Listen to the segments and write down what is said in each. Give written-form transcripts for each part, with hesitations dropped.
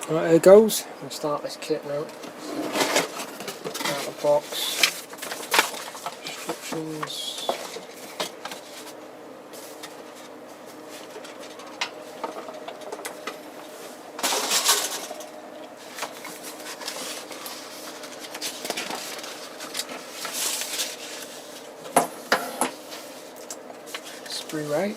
Right, here goes. I'm going to start this kit now. Out of the box. Instructions. Sprue right.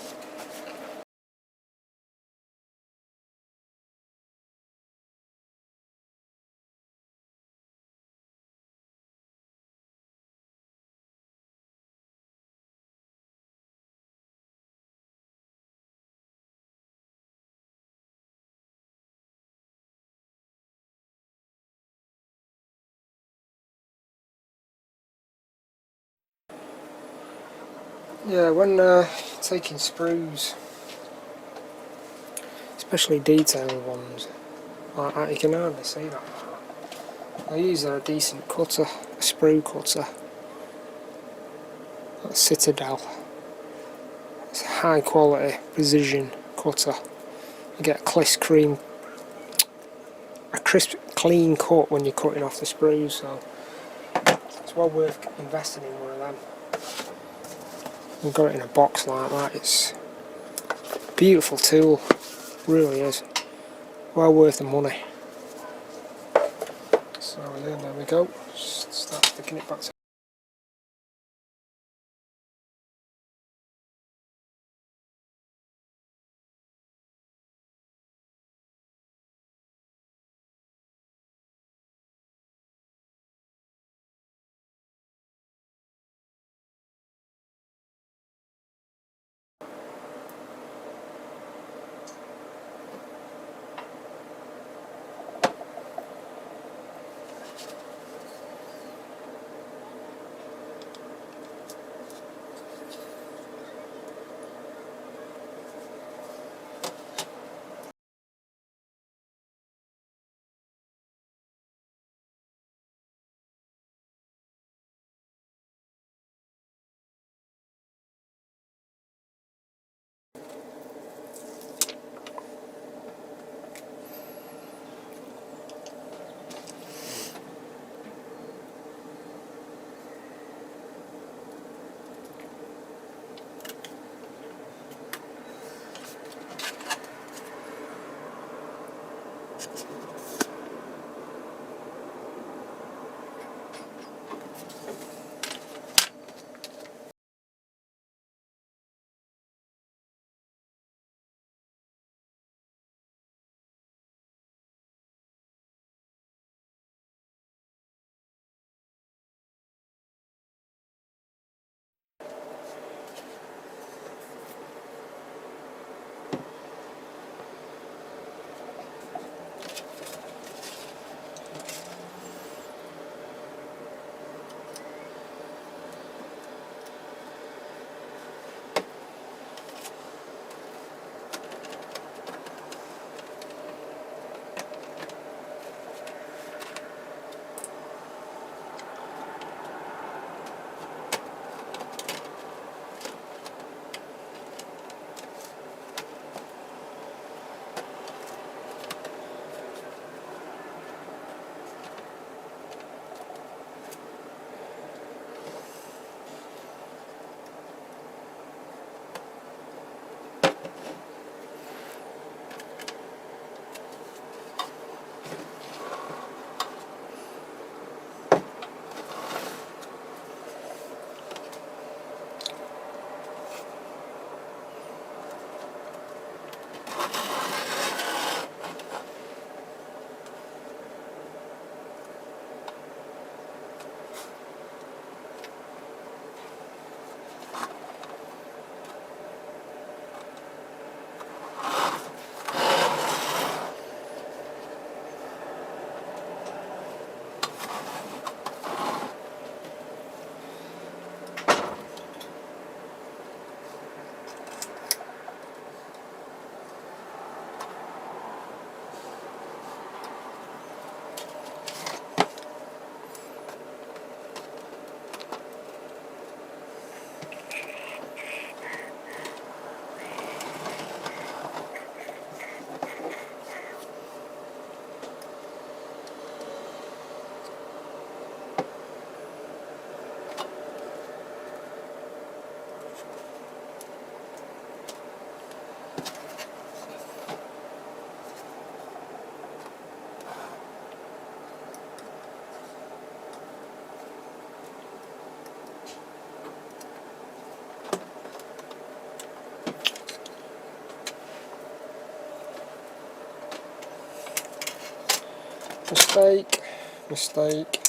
Yeah, when taking sprues, especially detailed ones like that, you can hardly see that. I use a decent cutter, a sprue cutter, a Citadel. It's a high quality precision cutter. You get a crisp, clean cut when you're cutting off the sprues, so it's well worth investing in one of them. I've got it in a box like that. It's a beautiful tool, really is. Well worth the money. So there we go. Just start sticking it back to. Mistake, mistake.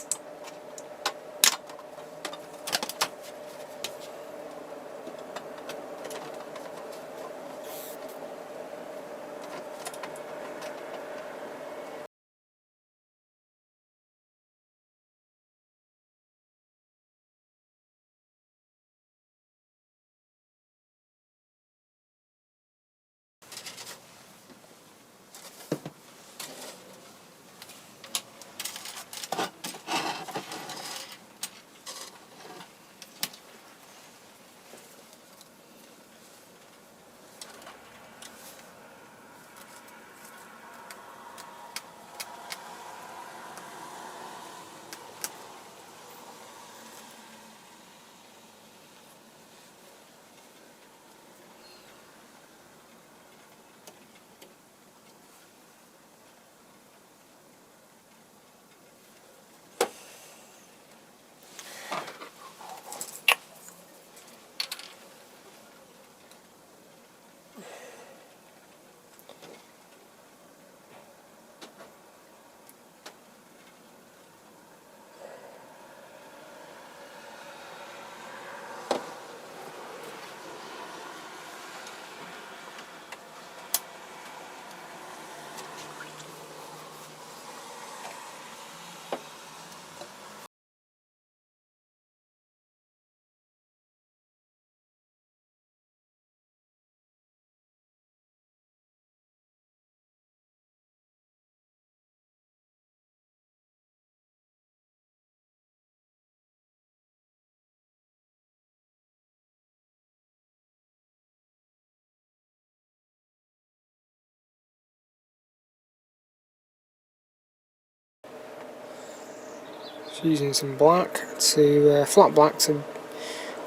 Just using some black to flat black to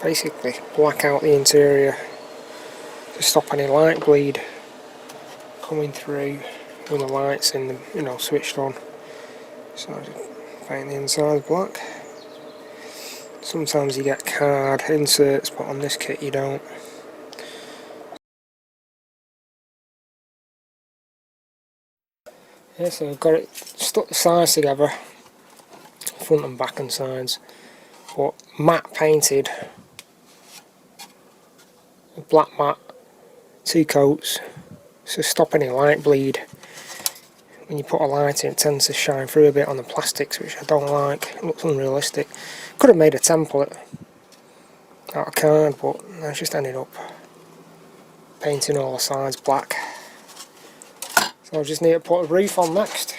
basically black out the interior to stop any light bleed coming through when the lights in the switched on. So I just paint the inside black. Sometimes you get card inserts, but on this kit you don't. Yeah, so I've got it stuck the sides together, front and back and sides, but matte painted, black matte, 2 coats, to stop any light bleed. When you put a light in, it tends to shine through a bit on the plastics, which I don't like. It looks unrealistic. Could have made a template out of card, but I just ended up painting all the sides black. So I just need to put a roof on next.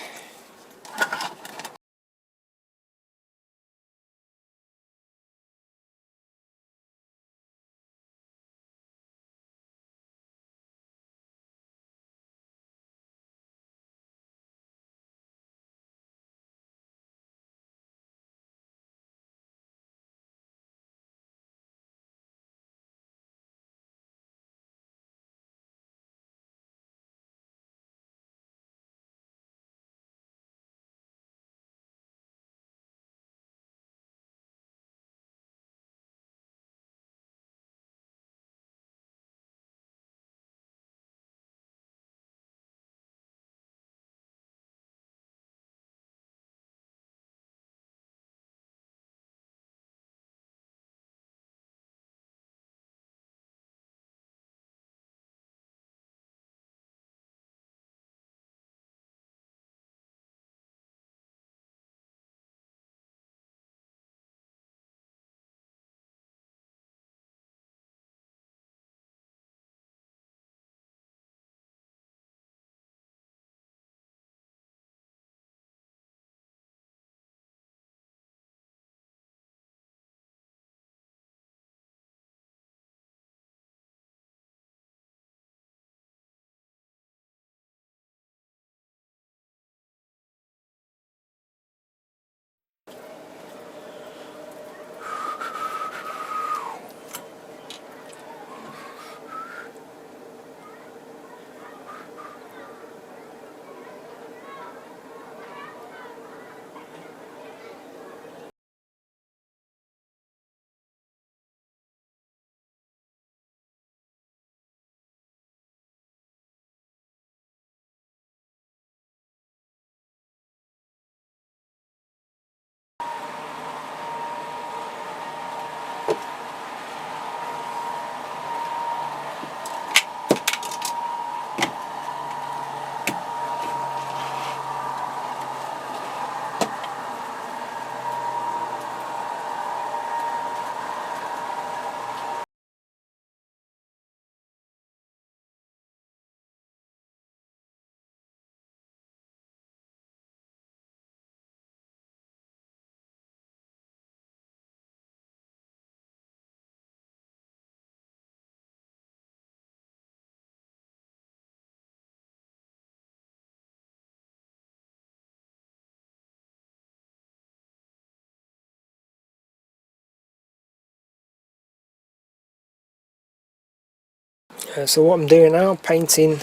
So what I'm doing now, painting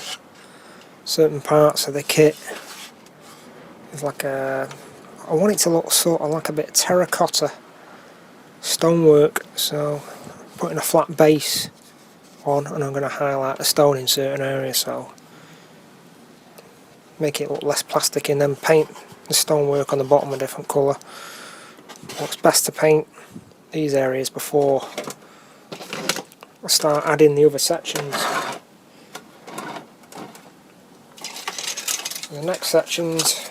certain parts of the kit. It's like I want it to look sort of like a bit of terracotta stonework, so putting a flat base on, and I'm going to highlight the stone in certain areas, so make it look less plastic, and then paint the stonework on the bottom a different colour. It's best to paint these areas before I start adding the other sections. The next sections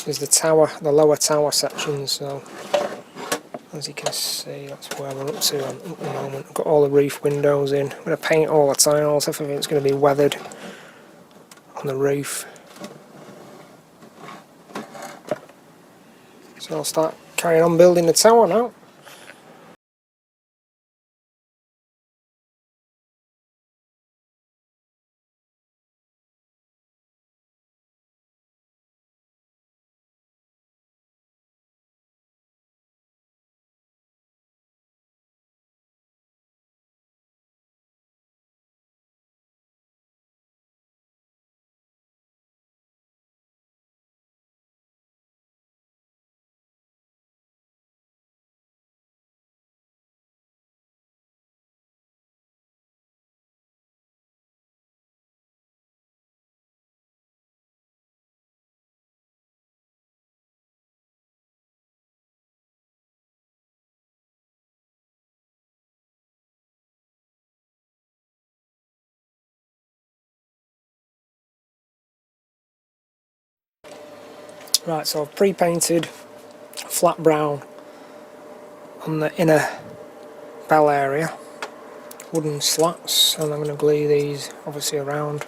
is the tower, the lower tower sections. So as you can see, that's where we're up to at the moment. I've got all the roof windows in. I'm going to paint all the tiles. Everything's going to be weathered on the roof. So I'll start carrying on building the tower now. Right, so I've pre-painted flat brown on the inner bell area, wooden slats, and I'm going to glue these obviously around.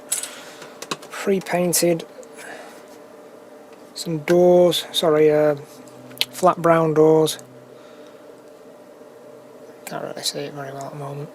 Pre-painted some doors, flat brown doors. Can't really see it very well at the moment.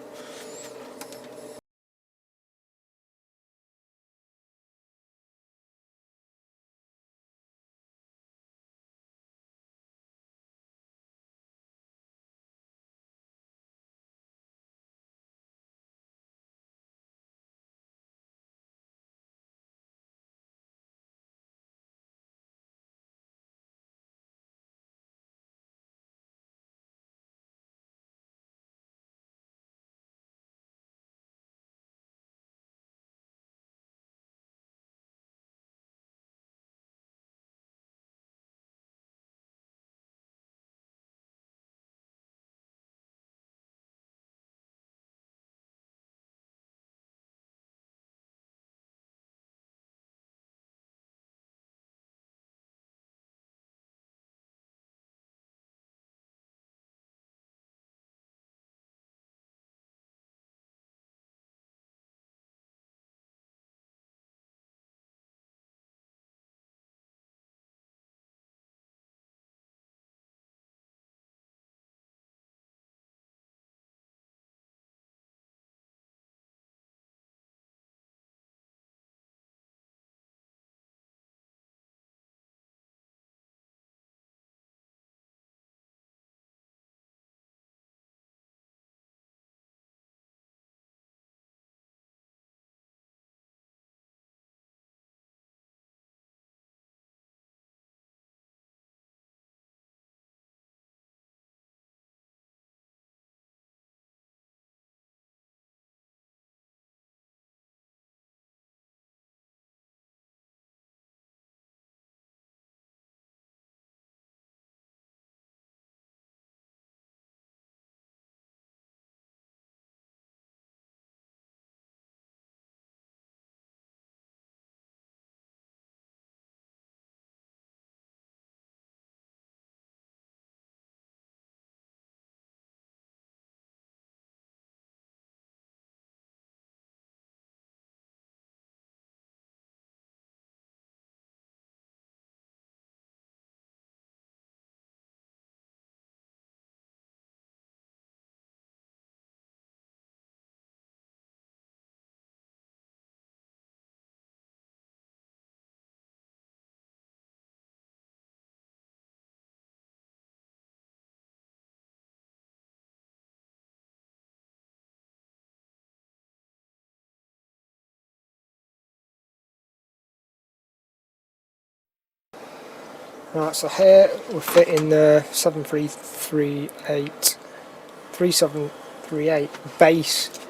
Right, so here we're fitting the 3738 base of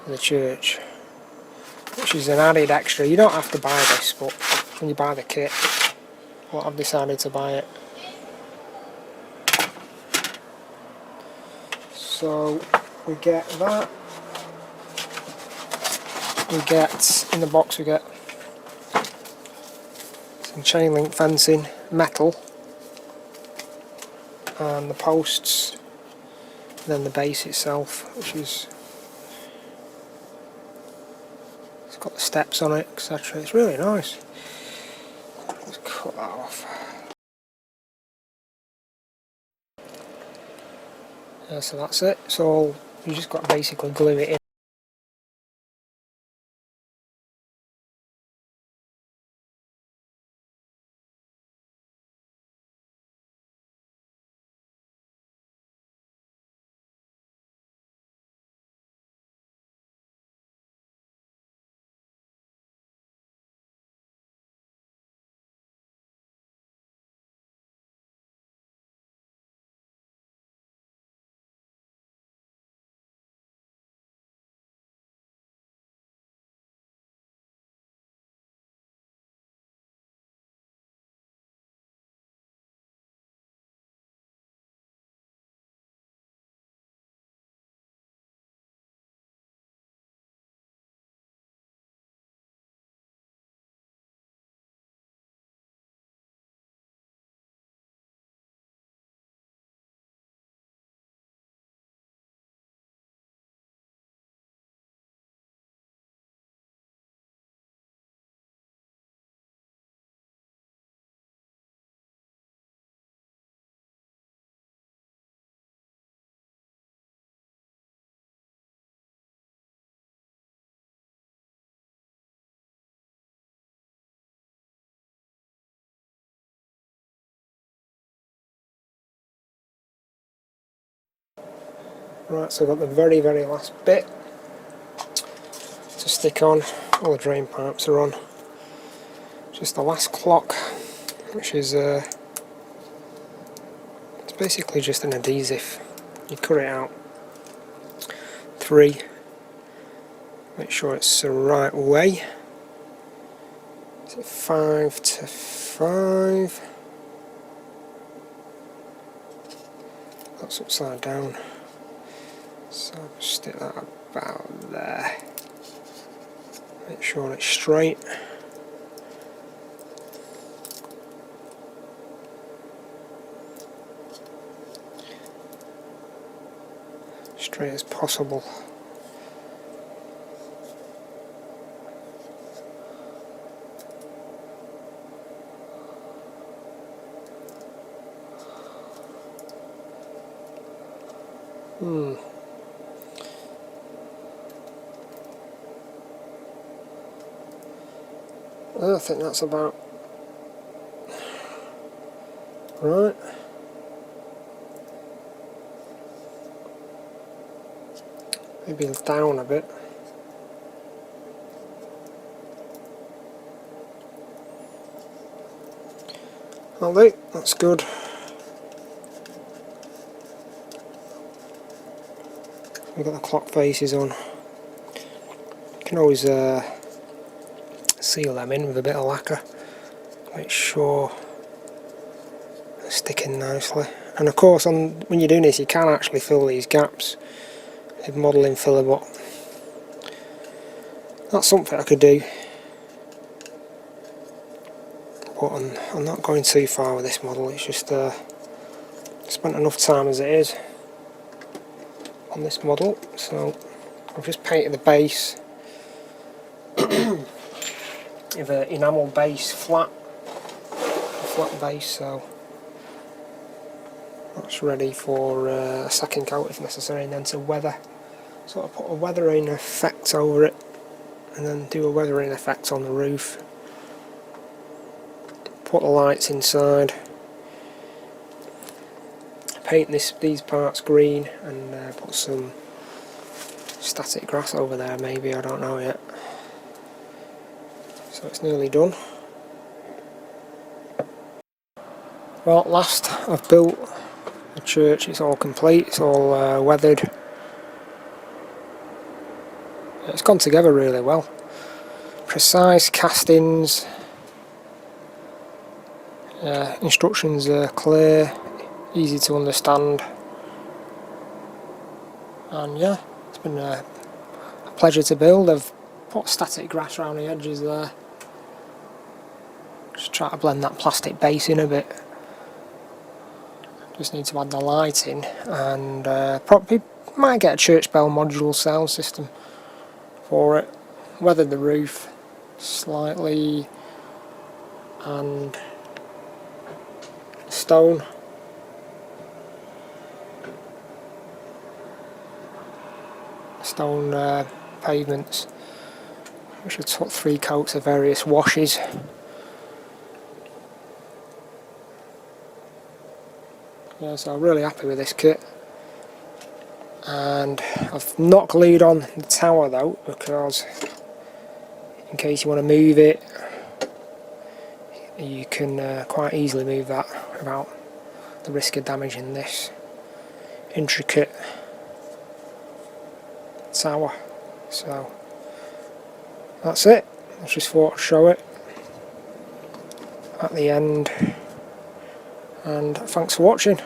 the church, which is an added extra. You don't have to buy this, but when you buy the kit, well, I've decided to buy it. So we get that. We get, in the box we get some chain link fencing, metal, and the posts, and then the base itself, which is, it's got the steps on it, etc. It's really nice. Let's cut that off. Yeah, so that's it. So you just got to basically glue it in. Right, so I've got the very last bit to stick on. All the drain pipes are on. Just the last clock, which is it's basically just an adhesive. You cut it out 3, make sure it's the right way. Is it 5 to 5? That's upside down. So I'll stick that about there. Make sure it's straight. Straight as possible. I think that's about right. Maybe down a bit. That'll do, that's good. We've got the clock faces on. You can always seal them in with a bit of lacquer. Make sure they're sticking nicely. And of course, when you're doing this, you can actually fill these gaps with modelling filler, but that's something I could do. But I'm not going too far with this model. It's just spent enough time as it is on this model, so I've just painted the base with an enamel base, flat base, so that's ready for a second coat if necessary, and then to weather. So I put a weathering effect over it, and then do a weathering effect on the roof. Put the lights inside. Paint these parts green, and put some static grass over there maybe, I don't know yet. So it's nearly done. Well, at last I've built the church. It's all complete, it's all weathered. It's gone together really well. Precise castings, instructions are clear, easy to understand, and yeah, it's been a pleasure to build. I've put static grass around the edges there, just try to blend that plastic base in a bit. Just need to add the lighting, and probably might get a church bell module sound system for it. Weathered the roof slightly, and stone pavements, which I took 3 coats of various washes. Yeah, so I'm really happy with this kit. And I've not glued on the tower though, because in case you want to move it, you can quite easily move that without the risk of damaging this intricate tower. So that's it. I just thought I'd show it at the end, and thanks for watching.